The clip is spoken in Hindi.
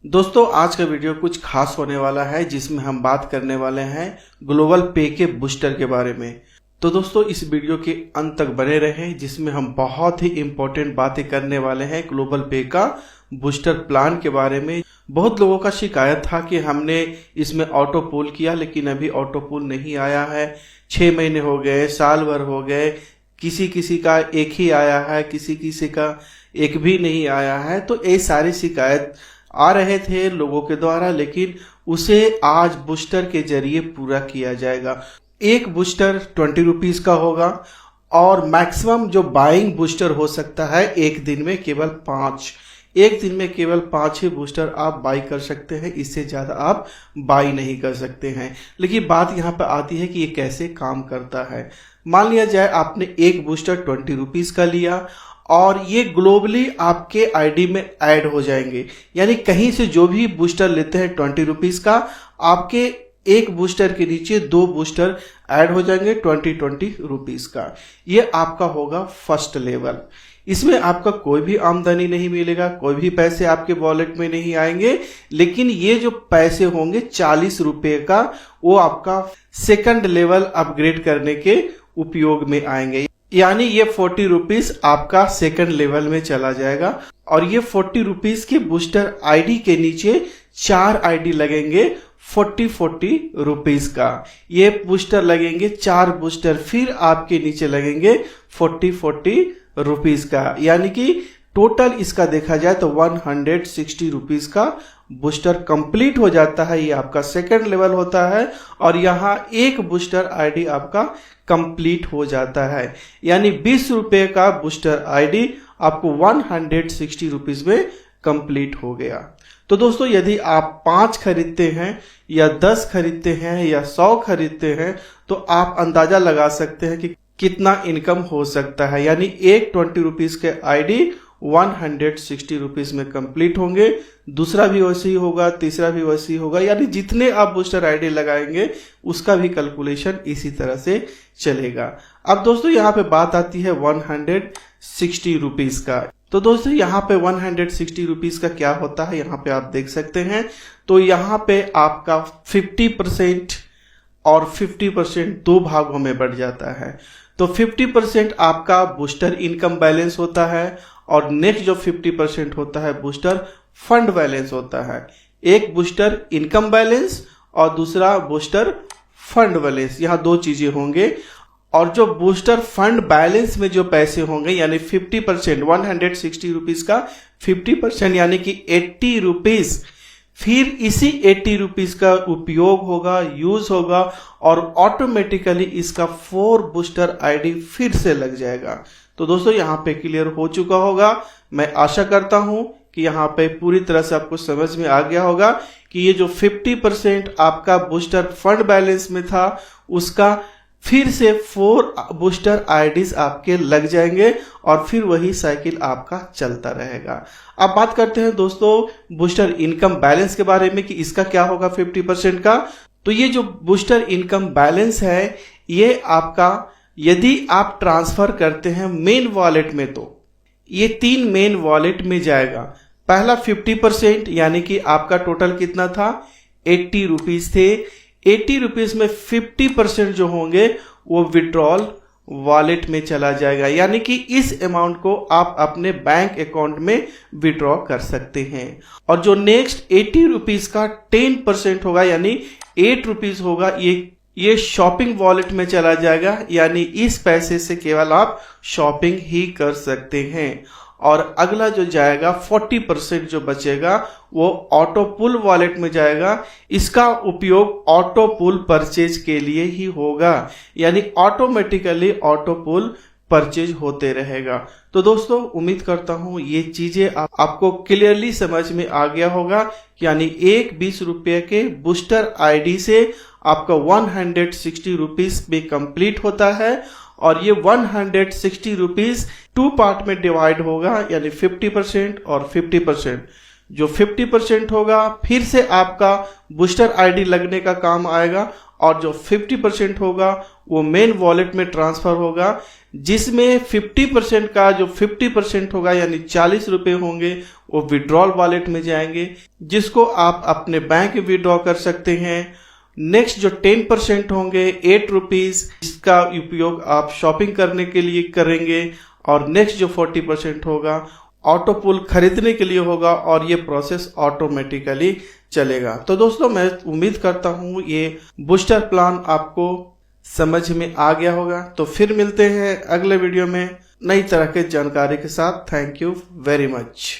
दोस्तों आज का वीडियो कुछ खास होने वाला है जिसमें हम बात करने वाले हैं ग्लोबल पे के बूस्टर के बारे में। तो दोस्तों इस वीडियो के अंत तक बने रहें जिसमें हम बहुत ही इम्पोर्टेंट बातें करने वाले हैं ग्लोबल पे का बूस्टर प्लान के बारे में। बहुत लोगों का शिकायत था कि हमने इसमें ऑटो पुल किया लेकिन अभी ऑटो पुल नहीं आया है। 6 महीने हो गए, साल भर हो गए, किसी किसी का एक ही आया है, किसी किसी का एक भी नहीं आया है। तो ये सारी शिकायत आ रहे थे लोगों के द्वारा, लेकिन उसे आज बूस्टर के जरिए पूरा किया जाएगा। एक बूस्टर 20 रुपीज का होगा और मैक्सिमम जो बाइंग बूस्टर हो सकता है एक दिन में केवल 5। एक दिन में केवल 5 ही बूस्टर आप बाई कर सकते हैं, इससे ज़्यादा आप बाई नहीं कर सकते हैं। लेकिन बात यहाँ पर आती है कि ये कैसे काम करता है। मान लिया जाए आपने एक बूस्टर 20 रुपीज का लिया और ये ग्लोबली आपके आईडी में ऐड हो जाएंगे, यानी कहीं से जो भी बूस्टर लेते हैं 20 रुपीज का, आपके एक बूस्टर के नीचे 2 बूस्टर ऐड हो जाएंगे 20 रुपीज का। ये आपका होगा फर्स्ट लेवल। इसमें आपका कोई भी आमदनी नहीं मिलेगा, कोई भी पैसे आपके वॉलेट में नहीं आएंगे, लेकिन ये जो पैसे होंगे 40 रुपए का वो आपका सेकंड लेवल अपग्रेड करने के उपयोग में आएंगे। यानी ये 40 रुपीज आपका सेकंड लेवल में चला जाएगा और ये 40 रुपीज के बूस्टर आईडी के नीचे 4 आईडी लगेंगे 40 रुपीज का। ये बूस्टर लगेंगे 4 बूस्टर फिर आपके नीचे लगेंगे 40 रुपीज का, यानी कि टोटल इसका देखा जाए तो 160 रुपीज का बूस्टर कंप्लीट हो जाता है। ये आपका सेकंड लेवल होता है और यहाँ एक बूस्टर आईडी आपका कंप्लीट हो जाता है, यानी 20 रुपए का बूस्टर आईडी आपको 160 रुपीज में कंप्लीट हो गया। तो दोस्तों यदि आप 5 खरीदते हैं या 10 खरीदते हैं या 100 खरीदते हैं तो आप अंदाजा लगा सकते हैं कि कितना इनकम हो सकता है। यानी एक 20 रुपीज के आईडी 160 रुपीज में कंप्लीट होंगे, दूसरा भी वैसे ही होगा, तीसरा भी वैसे ही होगा, यानी जितने आप बूस्टर आईडी लगाएंगे उसका भी कैलकुलेशन इसी तरह से चलेगा। अब दोस्तों यहाँ पे बात आती है 160 रुपीज का। तो दोस्तों यहाँ पे 160 रुपीज का क्या होता है यहाँ पे आप देख सकते हैं। तो यहाँ पे आपका 50% और 50% 2 भागों में बढ़ जाता है। तो 50% आपका बूस्टर इनकम बैलेंस होता है और नेक्स्ट जो 50% होता है बूस्टर फंड बैलेंस होता है। एक बूस्टर इनकम बैलेंस और दूसरा बूस्टर फंड बैलेंस, यहाँ 2 चीजें होंगे। और जो बूस्टर फंड बैलेंस में जो पैसे होंगे यानी 50%, 160 रुपीज का 50% यानी कि 80 रुपीज, फिर इसी 80 रुपीज का उपयोग होगा, यूज होगा और ऑटोमेटिकली इसका 4 बूस्टर आईडी फिर से लग जाएगा। तो दोस्तों यहाँ पे क्लियर हो चुका होगा। मैं आशा करता हूं कि यहाँ पे पूरी तरह से आपको समझ में आ गया होगा कि ये जो 50% आपका बूस्टर फंड बैलेंस में था उसका फिर से 4 बूस्टर आईडीज आपके लग जाएंगे और फिर वही साइकिल आपका चलता रहेगा। अब बात करते हैं दोस्तों बूस्टर इनकम बैलेंस के बारे में कि इसका क्या होगा 50% का। तो ये जो बूस्टर इनकम बैलेंस है ये आपका यदि आप ट्रांसफर करते हैं मेन वॉलेट में तो ये 3 मेन वॉलेट में जाएगा। पहला 50% यानी कि आपका टोटल कितना था 80 रुपीज थे। 80 रुपीज में 50% जो होंगे वो विड्रॉल वॉलेट में चला जाएगा, यानी कि इस अमाउंट को आप अपने बैंक अकाउंट में विड्रॉ कर सकते हैं। और जो नेक्स्ट 80 रुपीज का 10% होगा यानी 8 रुपीज होगा, ये शॉपिंग वॉलेट में चला जाएगा, यानी इस पैसे से केवल आप शॉपिंग ही कर सकते हैं। और अगला जो जाएगा 40% जो बचेगा वो ऑटो पुल वॉलेट में जाएगा। इसका उपयोग ऑटो पुल परचेज के लिए ही होगा, यानी ऑटोमेटिकली ऑटो पुल परचेज होते रहेगा। तो दोस्तों उम्मीद करता हूं ये चीजें आपको क्लियरली समझ में आ गया होगा, यानी एक 20 रुपये के बूस्टर आईडी से आपका 160 रुपीज में कंप्लीट होता है और ये 160 रुपीज 2 पार्ट में डिवाइड होगा, यानी 50% और 50%। जो 50% होगा फिर से आपका बूस्टर आईडी लगने का काम आएगा और जो 50% होगा वो मेन वॉलेट में ट्रांसफर होगा, जिसमें 50% का जो 50% होगा यानी 40 रुपए होंगे वो विड्रॉल वॉलेट में जाएंगे, जिसको आप अपने बैंक में विड्रॉ कर सकते हैं। नेक्स्ट जो 10% होंगे 8 रुपीज, इसका उपयोग आप शॉपिंग करने के लिए करेंगे। और नेक्स्ट जो 40% होगा ऑटो पुल खरीदने के लिए होगा और ये प्रोसेस ऑटोमेटिकली चलेगा। तो दोस्तों मैं उम्मीद करता हूँ ये बूस्टर प्लान आपको समझ में आ गया होगा। तो फिर मिलते हैं अगले वीडियो में नई तरह के जानकारी के साथ। Thank you very much.